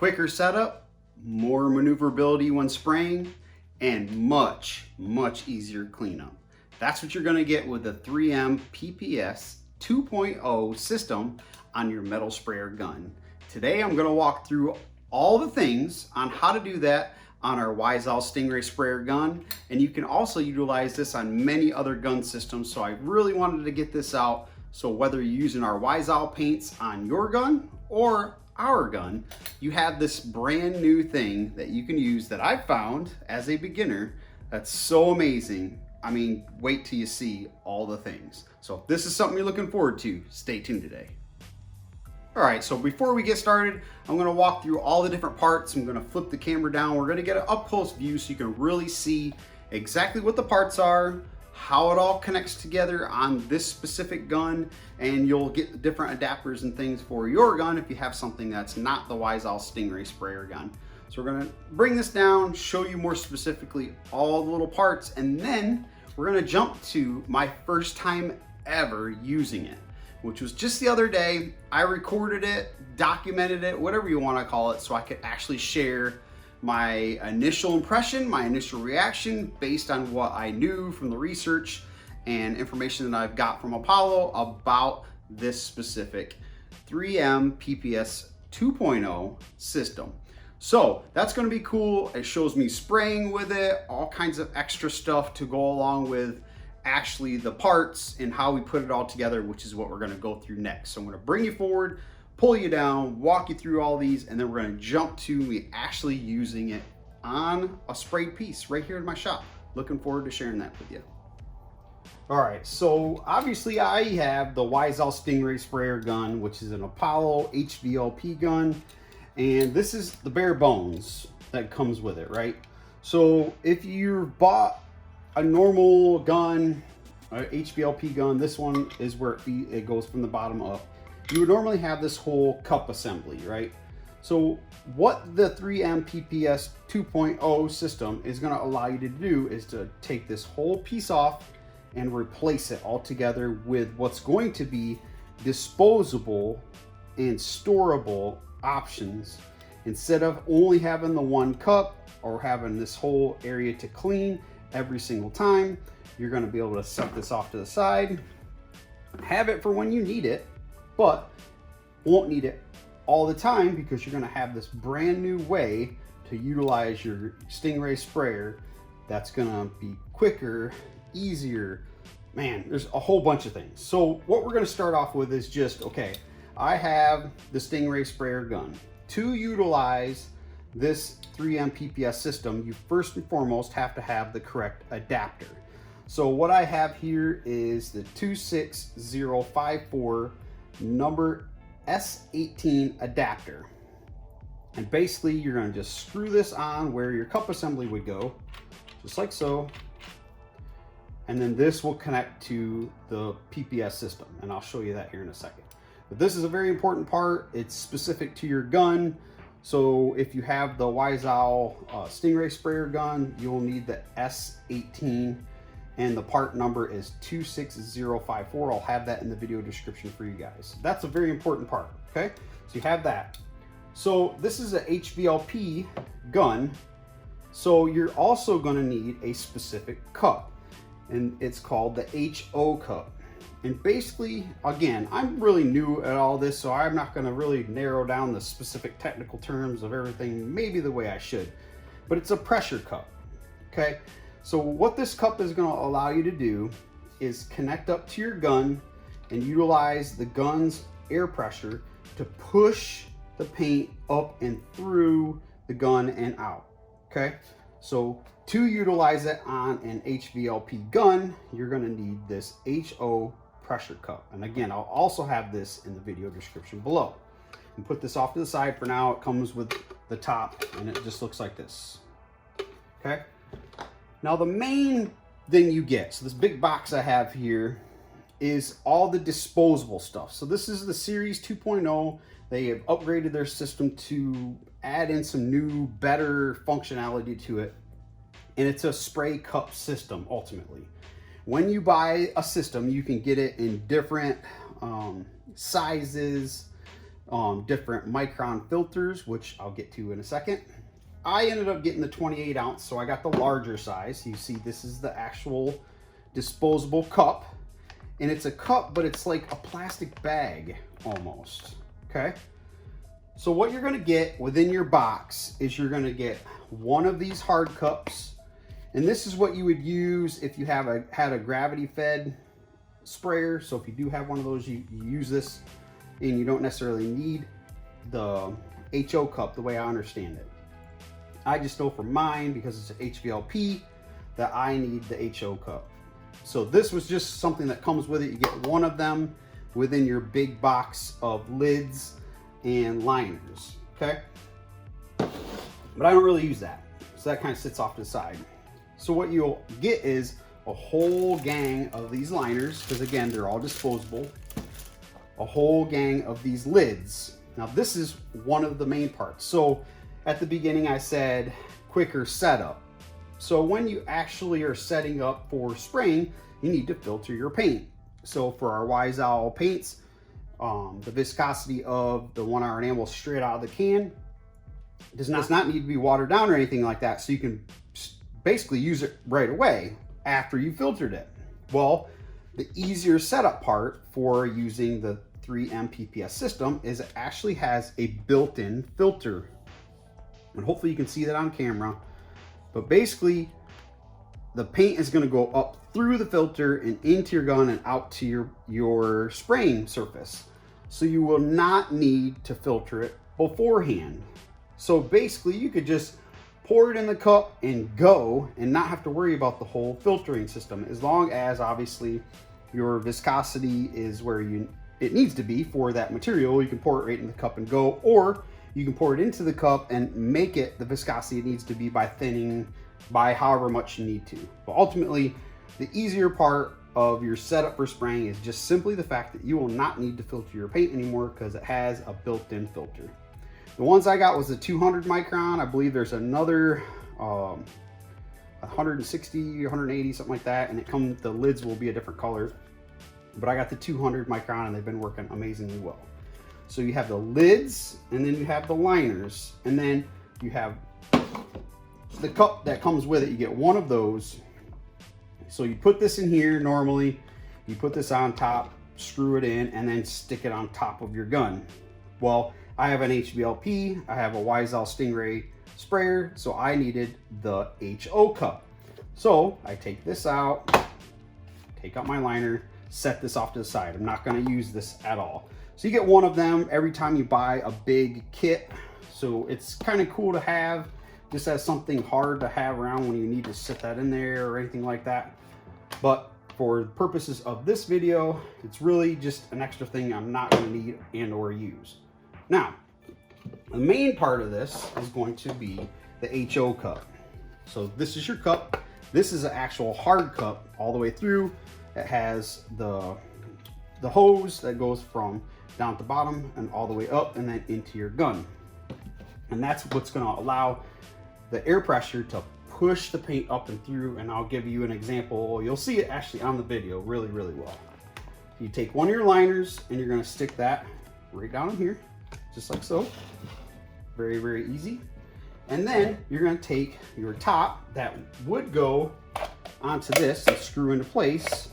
Quicker setup, more maneuverability when spraying, and much easier cleanup. That's what you're gonna get with the 3M PPS 2.0 system on your metal sprayer gun. Today I'm gonna walk through all the things on how to do that on our Wyzall Stingray sprayer gun, and you can also utilize this on many other gun systems. So I really wanted to get this out, so whether you're using our Wyzall paints on your gun or our gun, you have this brand new thing that you can use that I found as a beginner that's so amazing. I mean, wait till you see all the things. So if this is something you're looking forward to, stay tuned today. All right, so before we get started, I'm gonna walk through all the different parts. I'm gonna flip the camera down. We're gonna get an up close view so you can really see exactly what the parts are, how it all connects together on this specific gun, and you'll get the different adapters and things for your gun if you have something that's not the Wyzall Stingray sprayer gun. So we're gonna bring this down, show you more specifically all the little parts, and then we're gonna jump to my first time ever using it, which was just the other day. I recorded it, documented it, whatever you wanna call it, so I could actually share my initial impression, my initial reaction based on what I knew from the research and information that I've got from Apollo about this specific 3M PPS 2.0 system. So that's gonna be cool. It shows me spraying with it, all kinds of extra stuff to go along with actually the parts and how we put it all together, which is what we're gonna go through next. So I'm gonna bring you forward, pull you down, walk you through all these, and then we're gonna jump to me actually using it on a sprayed piece right here in my shop. Looking forward to sharing that with you. All right, so obviously I have the Wyzall Stingray sprayer gun, which is an Apollo HVLP gun, and this is the bare bones that comes with it, right? So if you bought a normal gun, a HVLP gun, this one is where it goes from the bottom up. You would normally have this whole cup assembly, right? So what the 3M PPS 2.0 system is gonna allow you to do is to take this whole piece off and replace it all together with what's going to be disposable and storable options. Instead of only having the one cup or having this whole area to clean every single time, you're gonna be able to set this off to the side, have it for when you need it, but won't need it all the time because you're gonna have this brand new way to utilize your Stingray sprayer that's gonna be quicker, easier. Man, there's a whole bunch of things. So what we're gonna start off with is just, okay, I have the Stingray sprayer gun. To utilize this 3M PPS system, you first and foremost have to have the correct adapter. So what I have here is the 26054 number S18 adapter. And basically you're gonna just screw this on where your cup assembly would go, just like so. And then this will connect to the PPS system. And I'll show you that here in a second. But this is a very important part. It's specific to your gun. So if you have the Wyzall Stingray sprayer gun, you'll need the S18. And the part number is 26054. I'll have that in the video description for you guys. That's a very important part, okay? So you have that. So this is a HVLP gun. So you're also gonna need a specific cup, and it's called the HO cup. And basically, again, I'm really new at all this, so I'm not gonna really narrow down the specific technical terms of everything maybe the way I should, but it's a pressure cup, okay? So what this cup is gonna allow you to do is connect up to your gun and utilize the gun's air pressure to push the paint up and through the gun and out, okay? So to utilize it on an HVLP gun, you're gonna need this HO pressure cup. And again, I'll also have this in the video description below. And put this off to the side for now. It comes with the top and it just looks like this, okay? Now the main thing you get, so this big box I have here, is all the disposable stuff. So this is the Series 2.0. They have upgraded their system to add in some new, better functionality to it. And it's a spray cup system, ultimately. When you buy a system, you can get it in different sizes, different micron filters, which I'll get to in a second. I ended up getting the 28 ounce, so I got the larger size. You see, this is the actual disposable cup, and it's a cup, but it's like a plastic bag almost, okay? So what you're gonna get within your box is you're gonna get one of these hard cups, and this is what you would use if you had a gravity fed sprayer. So if you do have one of those, you use this, and you don't necessarily need the HO cup the way I understand it. I just know for mine, because it's an HVLP, that I need the HO cup. So this was just something that comes with it. You get one of them within your big box of lids and liners, okay? But I don't really use that, so that kind of sits off to the side. So what you'll get is a whole gang of these liners, because again, they're all disposable. A whole gang of these lids. Now this is one of the main parts. So at the beginning I said quicker setup. So when you actually are setting up for spraying, you need to filter your paint. So for our Wise Owl paints, the viscosity of the 1 hour enamel straight out of the can does not need to be watered down or anything like that. So you can basically use it right away after you filtered it. Well, the easier setup part for using the 3M PPS system is it actually has a built-in filter. And hopefully you can see that on camera. But basically, the paint is going to go up through the filter and into your gun and out to your spraying surface. So you will not need to filter it beforehand. So basically, you could just pour it in the cup and go and not have to worry about the whole filtering system, as long as obviously your viscosity is where it needs to be for that material. You can pour it right in the cup and go, or you can pour it into the cup and make it the viscosity it needs to be by thinning by however much you need to. But ultimately, the easier part of your setup for spraying is just simply the fact that you will not need to filter your paint anymore because it has a built-in filter. The ones I got was the 200 micron. I believe there's another 160, 180, something like that, and the lids will be a different color. But I got the 200 micron, and they've been working amazingly well. So you have the lids, and then you have the liners, and then you have the cup that comes with it. You get one of those. So you put this in here normally, you put this on top, screw it in, and then stick it on top of your gun. Well, I have an HVLP, I have a Wise Owl Stingray Sprayer, so I needed the HO cup. So I take this out, take out my liner, set this off to the side. I'm not going to use this at all. So you get one of them every time you buy a big kit. So it's kind of cool to have, just as something hard to have around when you need to set that in there or anything like that. But for the purposes of this video, it's really just an extra thing I'm not going to need and or use. Now, the main part of this is going to be the HO cup. So this is your cup. This is an actual hard cup all the way through. It has the hose that goes from down at the bottom and all the way up and then into your gun. And that's what's going to allow the air pressure to push the paint up and through. And I'll give you an example. You'll see it actually on the video really, really well. You take one of your liners and you're going to stick that right down in here, just like so. Very, very easy. And then you're going to take your top that would go onto this and screw into place,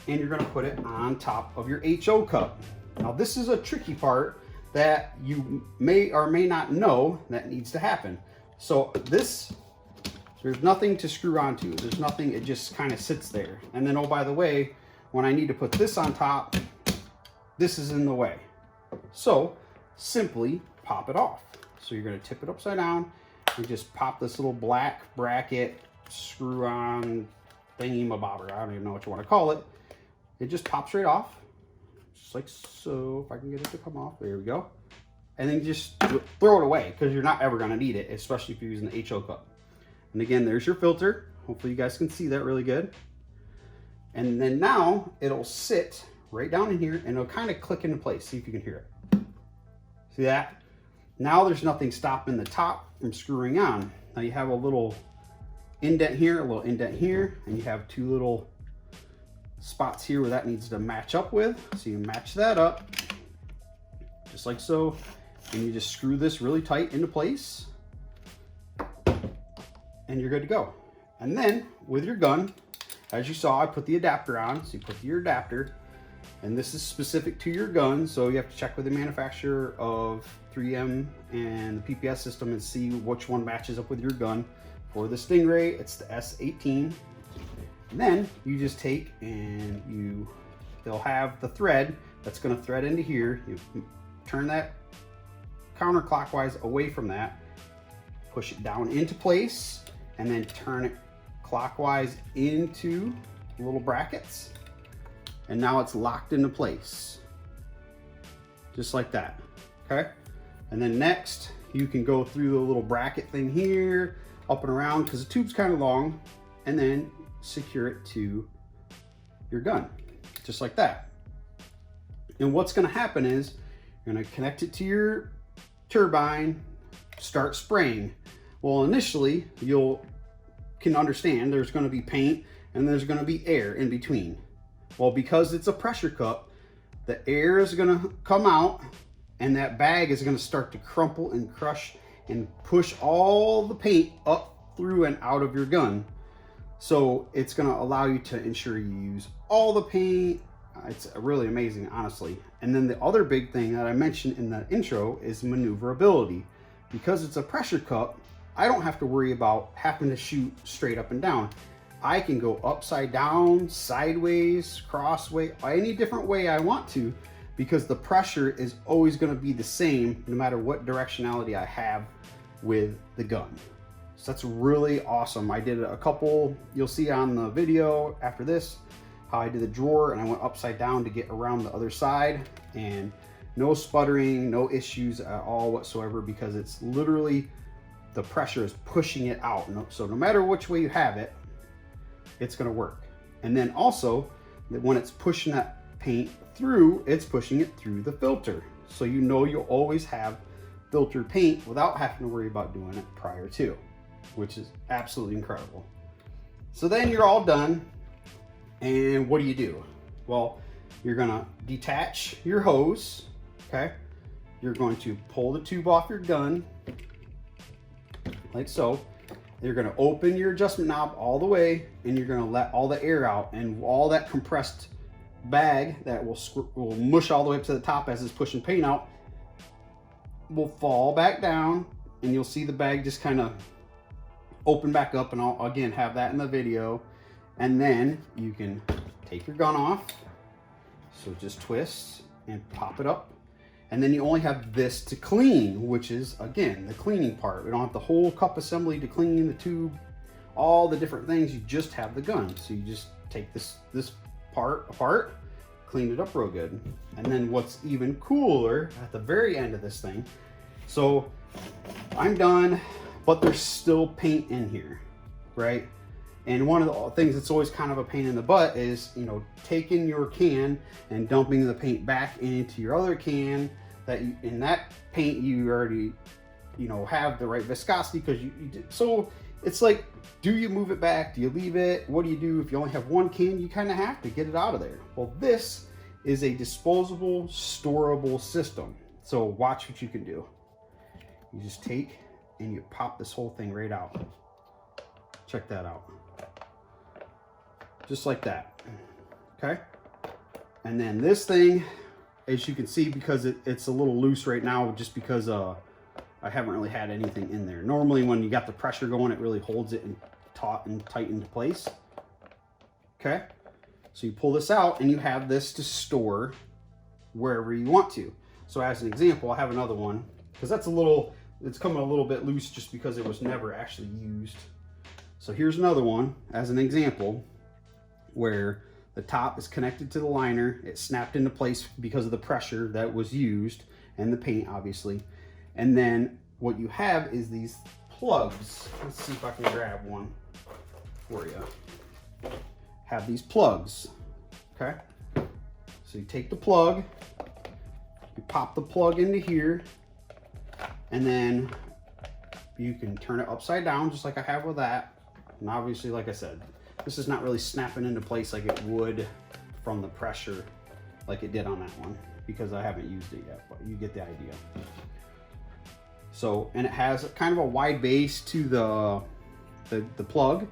and you're going to put it on top of your HO cup. Now this is a tricky part that you may or may not know that needs to happen. So there's nothing to screw onto. There's nothing, it just kind of sits there. And then, oh, by the way, when I need to put this on top, this is in the way. So simply pop it off. So you're going to tip it upside down and just pop this little black bracket, screw on thingy-mabobber, I don't even know what you want to call it. It just pops right off, just like so. If I can get it to come off, there we go. And then just throw it away because you're not ever going to need it, especially if you're using the HO cup. And again, there's your filter. Hopefully you guys can see that really good. And then now it'll sit right down in here and it'll kind of click into place. See if you can hear it. See that? Now there's nothing stopping the top from screwing on. Now you have a little indent here, a little indent here, and you have two little spots here where that needs to match up with. So you match that up, just like so. And you just screw this really tight into place and you're good to go. And then with your gun, as you saw, I put the adapter on. So you put your adapter, and this is specific to your gun. So you have to check with the manufacturer of 3M and the PPS system and see which one matches up with your gun. For the Stingray, it's the S18. And then you just take and they'll have the thread that's gonna thread into here. You turn that counterclockwise away from that, push it down into place, and then turn it clockwise into little brackets. And now it's locked into place, just like that, okay? And then next, you can go through the little bracket thing here, up and around, because the tube's kind of long, and then secure it to your gun, just like that. And what's gonna happen is, you're gonna connect it to your turbine, start spraying. Well, initially, you can understand there's gonna be paint and there's gonna be air in between. Well, because it's a pressure cup, the air is gonna come out and that bag is gonna start to crumple and crush and push all the paint up through and out of your gun. So it's gonna allow you to ensure you use all the paint. It's really amazing, honestly. And then the other big thing that I mentioned in the intro is maneuverability. Because it's a pressure cup, I don't have to worry about having to shoot straight up and down. I can go upside down, sideways, crossway, any different way I want to, because the pressure is always gonna be the same no matter what directionality I have with the gun. So that's really awesome. I did a couple, you'll see on the video after this, how I did the drawer and I went upside down to get around the other side, and no sputtering, no issues at all whatsoever, because it's literally, the pressure is pushing it out. So no matter which way you have it, it's gonna work. And then also, when it's pushing that paint through, it's pushing it through the filter. So you know you'll always have filtered paint without having to worry about doing it prior to, which is absolutely incredible. So then you're all done. And what do? Well, you're gonna detach your hose, okay? You're going to pull the tube off your gun, like so. You're gonna open your adjustment knob all the way, and you're gonna let all the air out, and all that compressed bag that will mush all the way up to the top as it's pushing paint out will fall back down, and you'll see the bag just kind of open back up, and I'll again have that in the video. And then you can take your gun off. So just twist and pop it up. And then you only have this to clean, which is, again, the cleaning part. We don't have the whole cup assembly to clean, the tube, all the different things. You just have the gun. So you just take this part apart, clean it up real good. And then what's even cooler at the very end of this thing, so I'm done, but there's still paint in here, right? And one of the things that's always kind of a pain in the butt is, taking your can and dumping the paint back into your other can. That in that paint you already, have the right viscosity because you did. So it's like, do you move it back? Do you leave it? What do you do if you only have one can? You kind of have to get it out of there. Well, this is a disposable, storable system. So watch what you can do. You just take and you pop this whole thing right out. Check that out. Just like that, okay? And then this thing, as you can see, because it's a little loose right now, just because I haven't really had anything in there. Normally when you got the pressure going, it really holds it and taut and tight into place, okay? So you pull this out and you have this to store wherever you want to. So as an example, I have another one, because it's coming a little bit loose just because it was never actually used. So here's another one as an example, where the top is connected to the liner. It snapped into place because of the pressure that was used and the paint, obviously. And then what you have is these plugs. Let's see if I can grab one for you. Have these plugs, okay? So you take the plug, you pop the plug into here, and then you can turn it upside down just like I have with that. And obviously, like I said, this is not really snapping into place like it would from the pressure like it did on that one. because I haven't used it yet, but you get the idea. So, and it has kind of a wide base to the plug,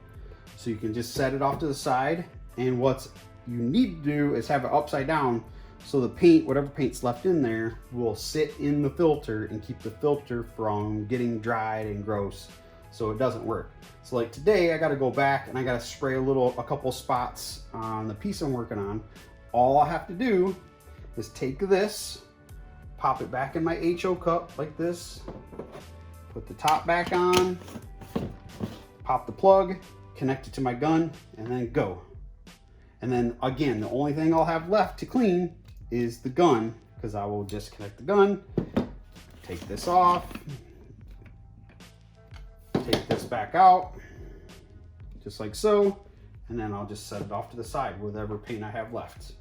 so you can just set it off to the side. And what you need to do is have it upside down, so the paint, whatever paint's left in there, will sit in the filter and keep the filter from getting dried and gross, so it doesn't work. So like today, I got to go back and I got to spray a couple spots on the piece I'm working on. All I have to do is take this, pop it back in my HO cup like this, put the top back on, pop the plug, connect it to my gun, and then go. And then again, the only thing I'll have left to clean is the gun, because I will just connect the gun, take this off, take this back out, just like so, and then I'll just set it off to the side with whatever paint I have left.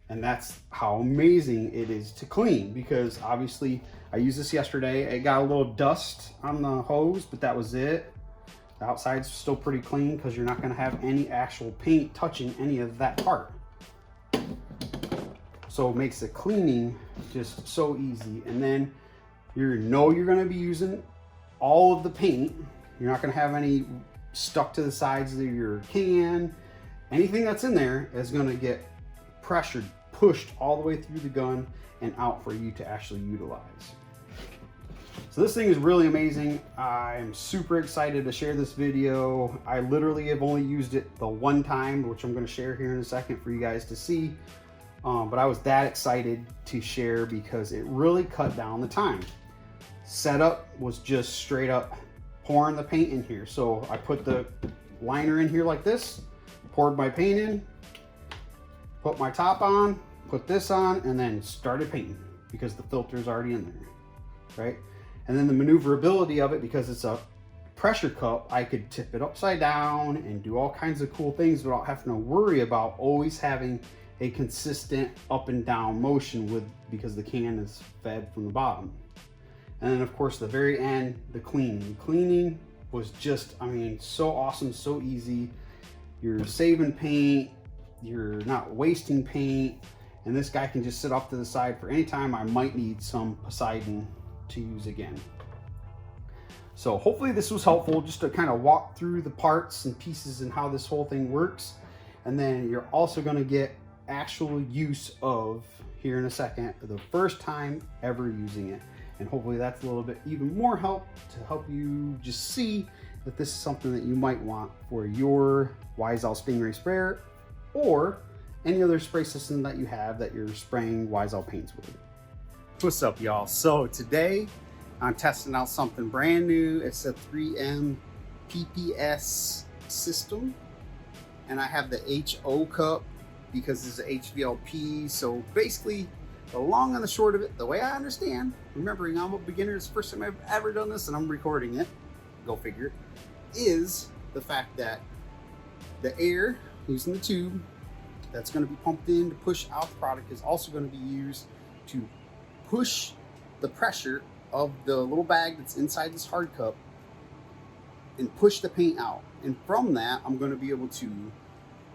And that's how amazing it is to clean, because obviously I used this yesterday. It got a little dust on the hose, but that was it. The outside's still pretty clean because you're not going to have any actual paint touching any of that part. So it makes the cleaning just so easy. And then you know you're going to be using all of the paint. You're not going to have any stuck to the sides of your can. Anything that's in there is going to get pressured, pushed all the way through the gun and out for you to actually utilize. So this thing is really amazing. I'm super excited to share this video. I literally have only used it the one time, which I'm going to share here in a second for you guys to see. But I was that excited to share because it really cut down the time. Setup was just straight up pouring the paint in here. So I put the liner in here like this, poured my paint in, put my top on, put this on, and then started painting because the filter is already in there, right? And then the maneuverability of it, because it's a pressure cup, I could tip it upside down and do all kinds of cool things without having to worry about always having a consistent up and down motion because the can is fed from the bottom. And then of course the very end, the cleaning. Cleaning was just, I mean, so awesome, so easy. You're saving paint, you're not wasting paint, and this guy can just sit off to the side for any time I might need some Poseidon to use again. So hopefully this was helpful just to kind of walk through the parts and pieces and how this whole thing works. And then you're also going to get actual use of, here in a second, the first time ever using it. And hopefully that's a little bit even more help to help you just see that this is something that you might want for your Wyzall Stingray sprayer or any other spray system that you have that you're spraying Wyzall paints with. What's up, y'all? So today I'm testing out something brand new. It's a 3M PPS system, and I have the HO cup because it's a HVLP. So basically, the long and the short of it, the way I understand, remembering I'm a beginner, it's the first time I've ever done this and I'm recording it, go figure, is the fact that the air using the tube that's going to be pumped in to push out the product is also going to be used to push the pressure of the little bag that's inside this hard cup and push the paint out. And from that, I'm going to be able to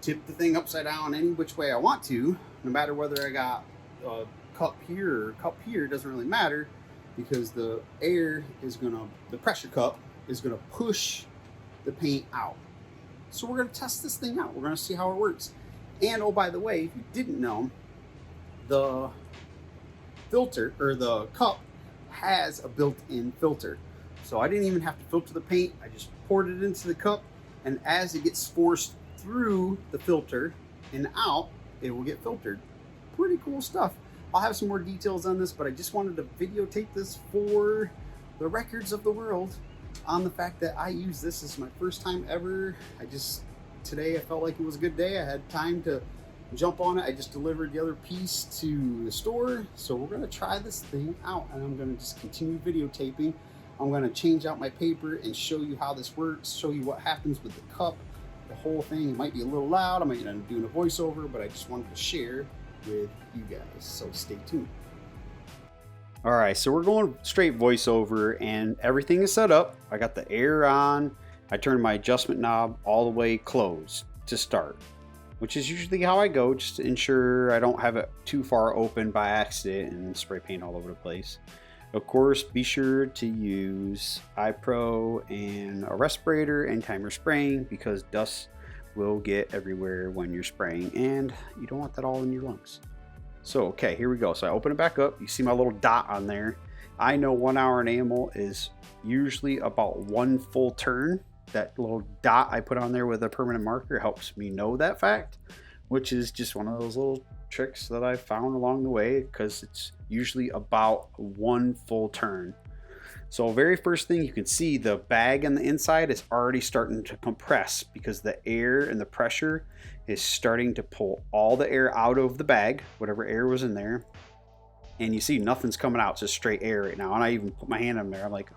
tip the thing upside down any which way I want to, no matter whether I got a cup here or cup here, doesn't really matter, because the air is the pressure cup is gonna push the paint out. So we're gonna test this thing out. We're gonna see how it works. And oh, by the way, if you didn't know, the filter or the cup has a built-in filter. So I didn't even have to filter the paint. I just poured it into the cup, and as it gets forced through the filter and out, it will get filtered. Pretty cool stuff. I'll have some more details on this, but I just wanted to videotape this for the records of the world on the fact that I use this as my first time ever. Today I felt like it was a good day. I had time to jump on it. I just delivered the other piece to the store. So we're gonna try this thing out, and I'm gonna just continue videotaping. I'm gonna change out my paper and show you how this works, show you what happens with the cup, the whole thing. It might be a little loud. I might end up doing a voiceover, but I just wanted to share with you guys, so stay tuned. All right, so we're going straight voiceover, and everything is set up. I got the air on. I turned my adjustment knob all the way closed to start. which is usually how I go, just to ensure I don't have it too far open by accident and spray paint all over the place. Of course, be sure to use iPro and a respirator anytime you're spraying, because dust will get everywhere when you're spraying and you don't want that all in your lungs. So, okay, here we go. So I open it back up. You see my little dot on there. I know 1 hour enamel is usually about 1 full turn. That little dot I put on there with a permanent marker helps me know that fact, which is just one of those little tricks that I found along the way, because it's usually about 1 full turn. So very first thing, you can see the bag on the inside is already starting to compress because the air and the pressure is starting to pull all the air out of the bag, whatever air was in there. And you see nothing's coming out, it's just straight air right now. And I even put my hand on there. I'm like,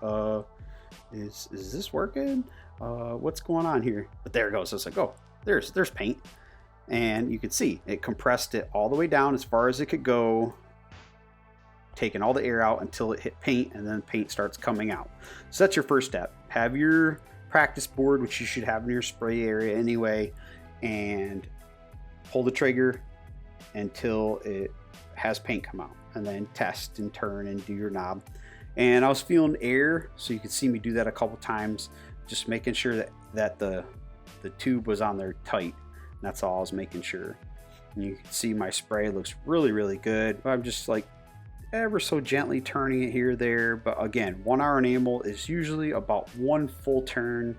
is this working? What's going on here? But there it goes. So it's like, oh, there's paint. And you can see it compressed it all the way down as far as it could go, taking all the air out until it hit paint, and then paint starts coming out. So that's your first step. Have your practice board, which you should have in your spray area anyway, and pull the trigger until it has paint come out, and then test and turn and do your knob. And I was feeling air, so you can see me do that a couple times, just making sure that the tube was on there tight. And that's all I was making sure. And you can see my spray looks really, really good. I'm just like ever so gently turning it here or there. But again, 1 hour enamel is usually about 1 full turn,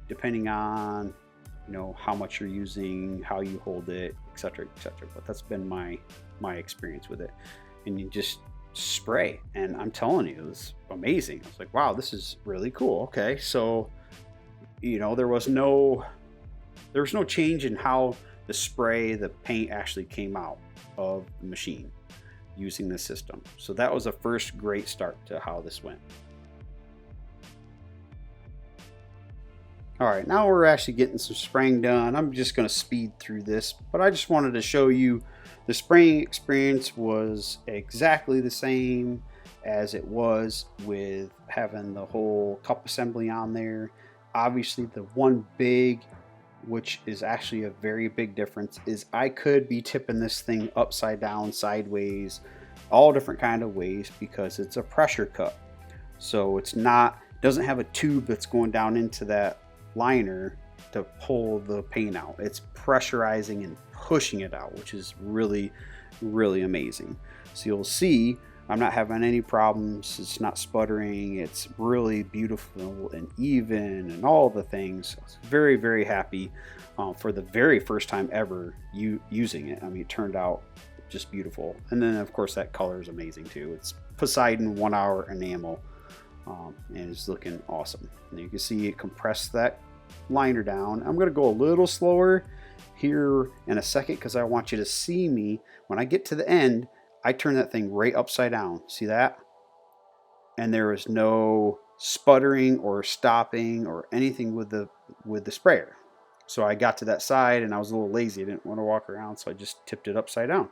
depending on, you know, how much you're using, how you hold it, etc., etc. But that's been my experience with it. And you just spray, and I'm telling you, it was amazing. I was like, wow, this is really cool. Okay, so you know, there was no change in how the paint actually came out of the machine using this system. So that was a first great start to how this went. All right, now we're actually getting some spraying done. I'm just going to speed through this, but I just wanted to show you the spraying experience was exactly the same as it was with having the whole cup assembly on there. Obviously, the one big, which is actually a very big difference, is I could be tipping this thing upside down, sideways, all different kind of ways, because it's a pressure cup. So it's not, doesn't have a tube that's going down into that liner to pull the paint out. It's pressurizing and pushing it out, which is really, really amazing. So you'll see I'm not having any problems. It's not sputtering. It's really beautiful and even and all the things. I was very, very happy for the very first time ever using it. I mean, it turned out just beautiful. And then of course that color is amazing too. It's Poseidon 1 hour enamel, and it's looking awesome. And you can see it compressed that liner down. I'm going to go a little slower here in a second because I want you to see me when I get to the end. I turn that thing right upside down. See that? And there is no sputtering or stopping or anything with the sprayer. So I got to that side and I was a little lazy. I didn't want to walk around, so I just tipped it upside down.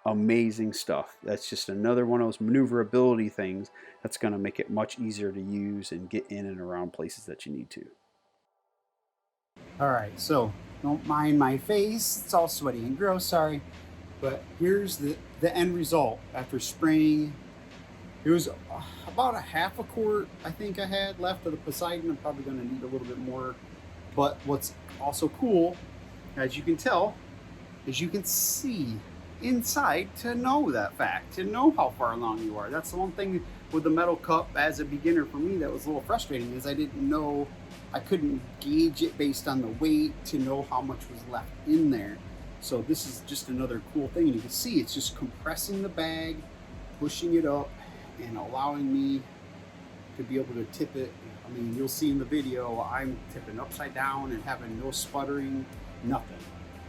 Amazing stuff. That's just another one of those maneuverability things that's going to make it much easier to use and get in and around places that you need to. All right, so don't mind my face. It's all sweaty and gross, sorry. But here's the end result after spraying. It was about a half a quart I think I had left of the Poseidon. I'm probably going to need a little bit more. But what's also cool, as you can tell, is you can see inside to know that fact, to know how far along you are. That's the one thing with the metal cup as a beginner for me that was a little frustrating, is I didn't know, I couldn't gauge it based on the weight to know how much was left in there. So this is just another cool thing. And you can see it's just compressing the bag, pushing it up, and allowing me to be able to tip it. I mean, you'll see in the video, I'm tipping upside down and having no sputtering, nothing.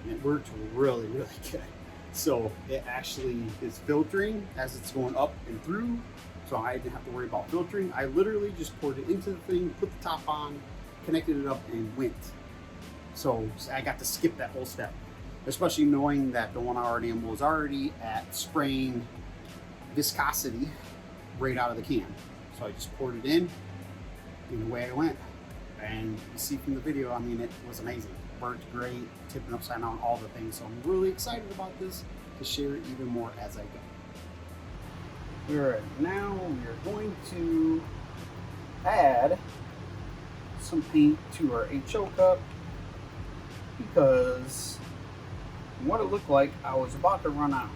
And it worked really, really good. So it actually is filtering as it's going up and through. So I didn't have to worry about filtering. I literally just poured it into the thing, put the top on, connected it up, and went. So I got to skip that whole step, especially knowing that the 1 hour enamel was already at spraying viscosity right out of the can. So I just poured it in, and away I went. And you see from the video, I mean, it was amazing. burnt great, tipping upside down, all the things. So I'm really excited about this to share it even more as I go. All right, now we are going to add some paint to our HO cup because what it looked like I was about to run out.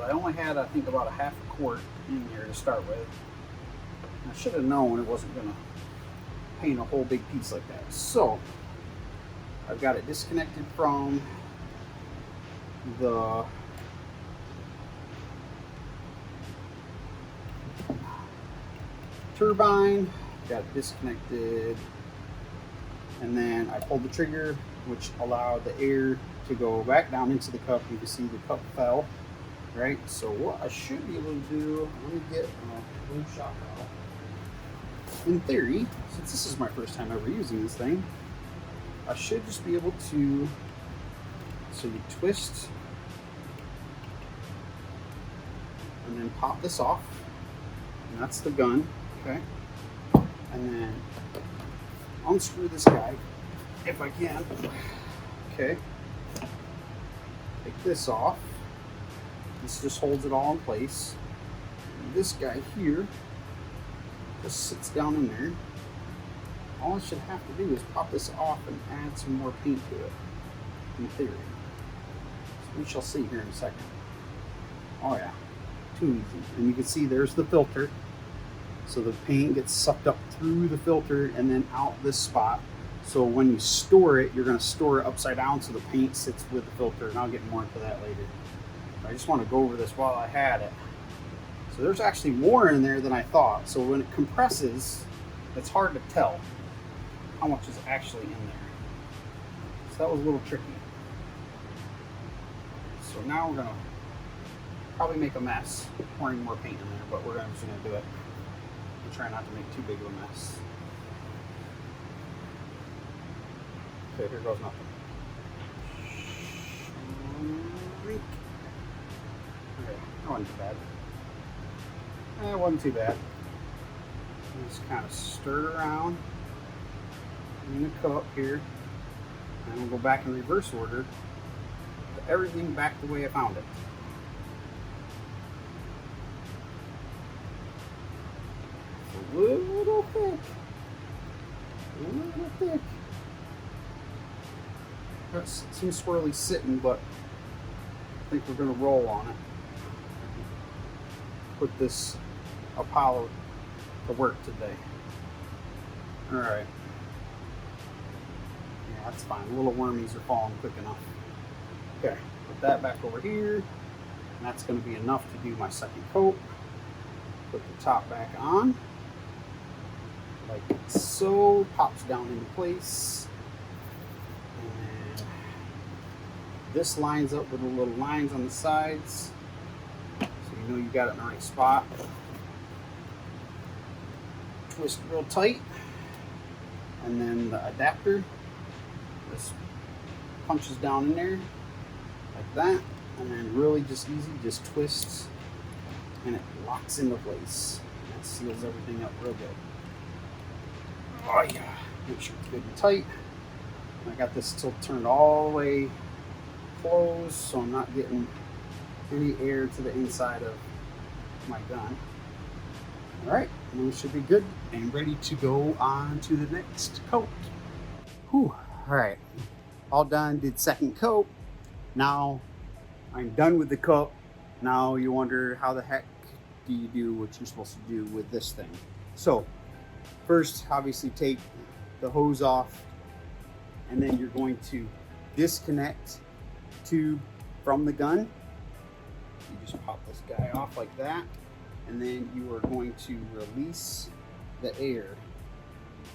I only had, I think, about a half a quart in here to start with. I should have known it wasn't going to paint a whole big piece like that. So I've got it disconnected from the turbine, got it disconnected, and then I pulled the trigger, which allowed the air to go back down into the cup. You can see the cup fell, right? So what I should be able to do, let me get a blue shock valve. In theory, since this is my first time ever using this thing, I should just be able to, so you twist and then pop this off, and that's the gun, okay? And then unscrew this guy if I can, okay? Take this off. This just holds it all in place. And this guy here just sits down in there. All I should have to do is pop this off and add some more paint to it, in theory. So we shall see here in a second. Oh yeah, too easy. And you can see there's the filter. So the paint gets sucked up through the filter and then out this spot. So when you store it, you're going to store it upside down so the paint sits with the filter, and I'll get more into that later. I just want to go over this while I had it. So there's actually more in there than I thought. So when it compresses, it's hard to tell how much is actually in there. So that was a little tricky. So now we're going to probably make a mess pouring more paint in there, but we're just going to do it and try not to make too big of a mess. Okay, here goes nothing. Okay, that wasn't too bad. It wasn't too bad. Just kind of stir it around in the cup here, and we'll go back in reverse order. Put everything back the way I found it. It's a little thick. A little thick. It seems swirly sitting, but I think we're going to roll on it. Put this Apollo to work today. Alright. Yeah, that's fine. The little wormies are falling quick enough. Okay, put that back over here. And that's going to be enough to do my second coat. Put the top back on. Like so. Pops down into place. This lines up with the little lines on the sides, so you know you got it in the right spot. Twist real tight, and then the adapter just punches down in there like that, and then really just easy, just twists, and it locks into place. That seals everything up real good. Oh yeah, make sure it's good and tight. And I got this tilt turned all the way closed, so I'm not getting any air to the inside of my gun. All right, and we should be good and ready to go on to the next coat. Whew. All right, all done, did second coat. Now I'm done with the cup. Now you wonder how the heck do you do what you're supposed to do with this thing. So first, obviously take the hose off, and then you're going to disconnect tube from the gun. You just pop this guy off like that, and then you are going to release the air.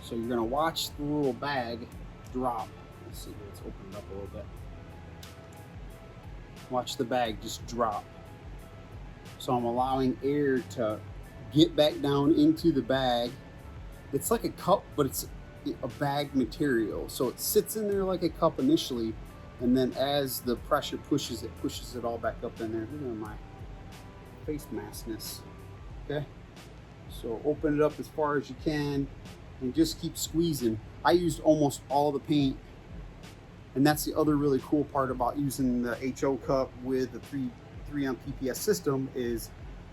So you're going to watch the little bag drop. Let's see, let's open it up a little bit. Watch the bag just drop. So I'm allowing air to get back down into the bag. It's like a cup, but it's a bag material. So it sits in there like a cup initially, and then as the pressure pushes it all back up in there. Look at my face maskness. Okay, so open it up as far as you can, and just keep squeezing. I used almost all the paint, and that's the other really cool part about using the HO cup with the 3M PPS system is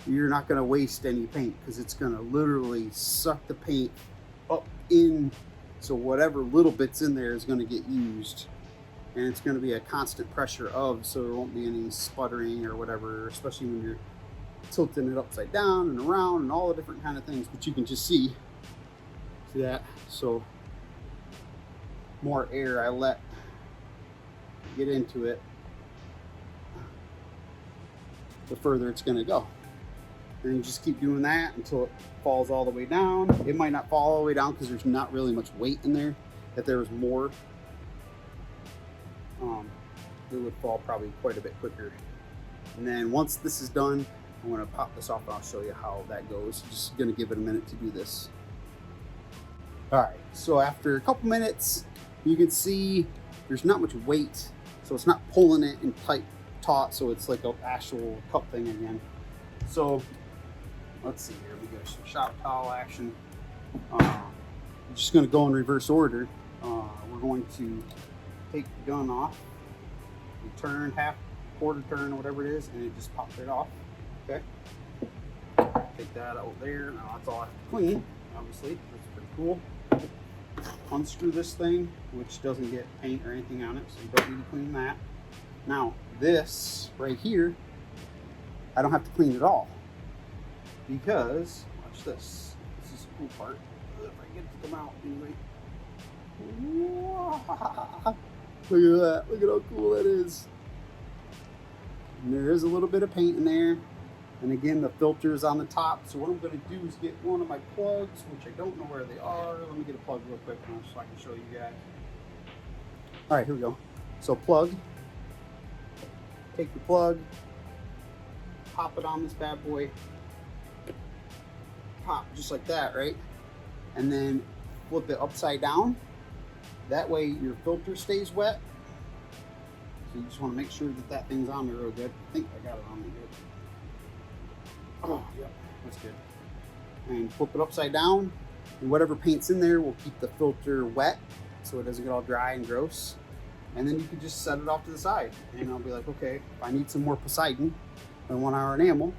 you're not going to waste any paint because it's going to literally suck the paint up in, so whatever little bits in there is going to get used, and it's going to be a constant pressure of, so there won't be any sputtering or whatever, especially when you're tilting it upside down and around and all the different kind of things. But you can just see that. So more air I let get into it, the further it's going to go. And you just keep doing that until it falls all the way down. It might not fall all the way down because there's not really much weight in there. If there was more, it would fall probably quite a bit quicker. And then once this is done, I'm going to pop this off and I'll show you how that goes. Just going to give it a minute to do this. All right, so after a couple minutes, you can see there's not much weight, so it's not pulling it in tight taut, so it's like an actual cup thing again. So let's see here, we got some shower towel action. I'm just going to go in reverse order. We're going to take the gun off, and turn half, quarter turn, or whatever it is, and it just pops right off. Okay, take that out there. Now that's all I have to clean, obviously. That's pretty cool. Unscrew this thing, which doesn't get paint or anything on it, so you don't need to clean that. Now this right here, I don't have to clean it all, because watch this. This is the cool part. If I get to come out anyway. Look at that. Look at how cool that is. And there is a little bit of paint in there. And again, the filter is on the top. So what I'm going to do is get one of my plugs, which I don't know where they are. Let me get a plug real quick so I can show you guys. All right, here we go. So plug. Take the plug. Pop it on this bad boy. Pop just like that, right? And then flip it upside down. That way your filter stays wet. So you just want to make sure that that thing's on there real good. I think I got it on there good. Oh, yeah, that's good. And flip it upside down, and whatever paint's in there will keep the filter wet so it doesn't get all dry and gross. And then you can just set it off to the side. And I'll be like, okay, if I need some more Poseidon and 1 hour enamel,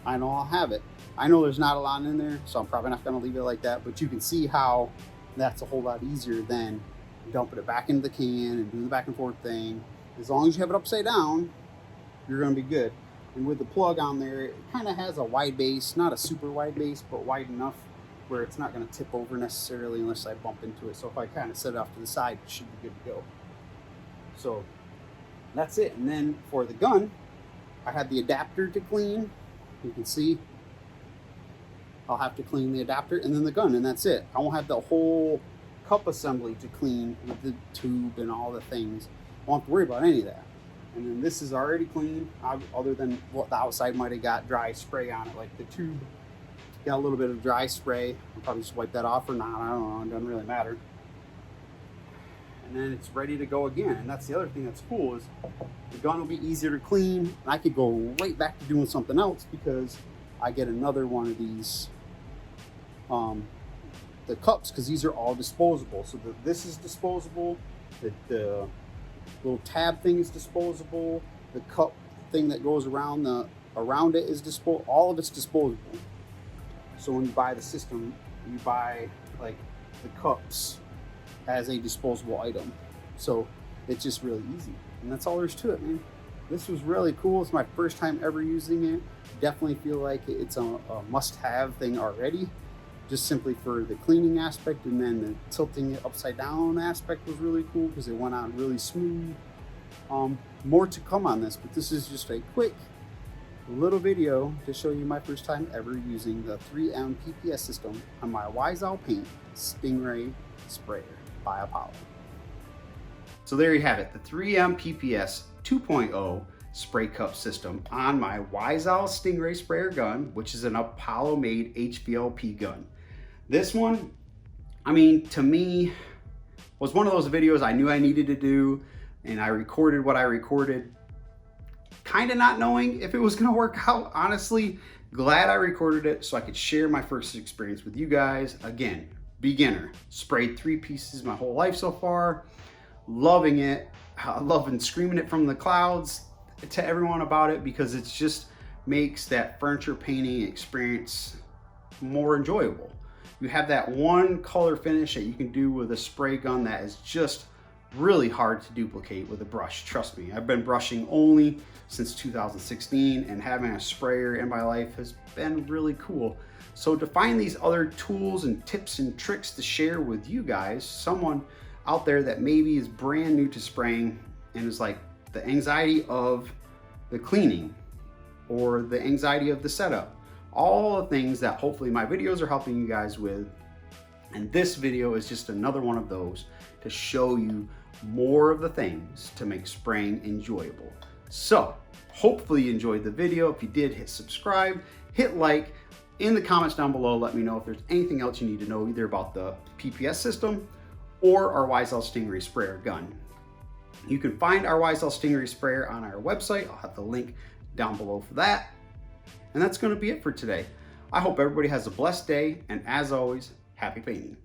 I know I'll have it. I know there's not a lot in there, so I'm probably not going to leave it like that, but you can see how that's a whole lot easier than dumping it back into the can and doing the back and forth thing. As long as you have it upside down, you're going to be good. And with the plug on there, it kind of has a wide base, not a super wide base, but wide enough where it's not going to tip over necessarily unless I bump into it. So if I kind of set it off to the side, it should be good to go. So that's it. And then for the gun, I have the adapter to clean. You can see I'll have to clean the adapter and then the gun, and that's it. I won't have the whole cup assembly to clean with the tube and all the things. I won't have to worry about any of that. And then this is already clean, other than what the outside might have got dry spray on it. Like the tube got a little bit of dry spray. I'll probably just wipe that off or not, I don't know, it doesn't really matter. And then it's ready to go again. And that's the other thing that's cool is the gun will be easier to clean. I could go right back to doing something else because I get another one of these, the cups, because these are all disposable. So this is disposable, the little tab thing is disposable, the cup thing that goes around it is disposable. All of it's disposable. So when you buy the system, you buy like the cups as a disposable item. So it's just really easy, and that's all there's to it, man. This was really cool. It's my first time ever using it. Definitely feel like it's a must-have thing already, just simply for the cleaning aspect, and then the tilting it upside down aspect was really cool because it went on really smooth. More to come on this, but this is just a quick little video to show you my first time ever using the 3M PPS system on my Wiseout Paint Stingray Sprayer by Apollo. So there you have it, the 3M PPS 2.0 spray cup system on my Wiseout Stingray Sprayer gun, which is an Apollo made HVLP gun. This one, I mean, to me, was one of those videos I knew I needed to do, and I recorded what I recorded, kind of not knowing if it was gonna work out. Honestly, glad I recorded it so I could share my first experience with you guys. Again, beginner. Sprayed 3 pieces my whole life so far. Loving it. Loving screaming it from the clouds to everyone about it, because it just makes that furniture painting experience more enjoyable. You have that one color finish that you can do with a spray gun that is just really hard to duplicate with a brush. Trust me, I've been brushing only since 2016, and having a sprayer in my life has been really cool. So to find these other tools and tips and tricks to share with you guys, someone out there that maybe is brand new to spraying and is like the anxiety of the cleaning or the anxiety of the setup, all the things that hopefully my videos are helping you guys with. And this video is just another one of those to show you more of the things to make spraying enjoyable. So hopefully you enjoyed the video. If you did, hit subscribe, hit like. In the comments down below, let me know if there's anything else you need to know, either about the PPS system or our YSL Stingray Sprayer gun. You can find our YSL Stingray Sprayer on our website. I'll have the link down below for that. And that's going to be it for today. I hope everybody has a blessed day, and as always, happy painting.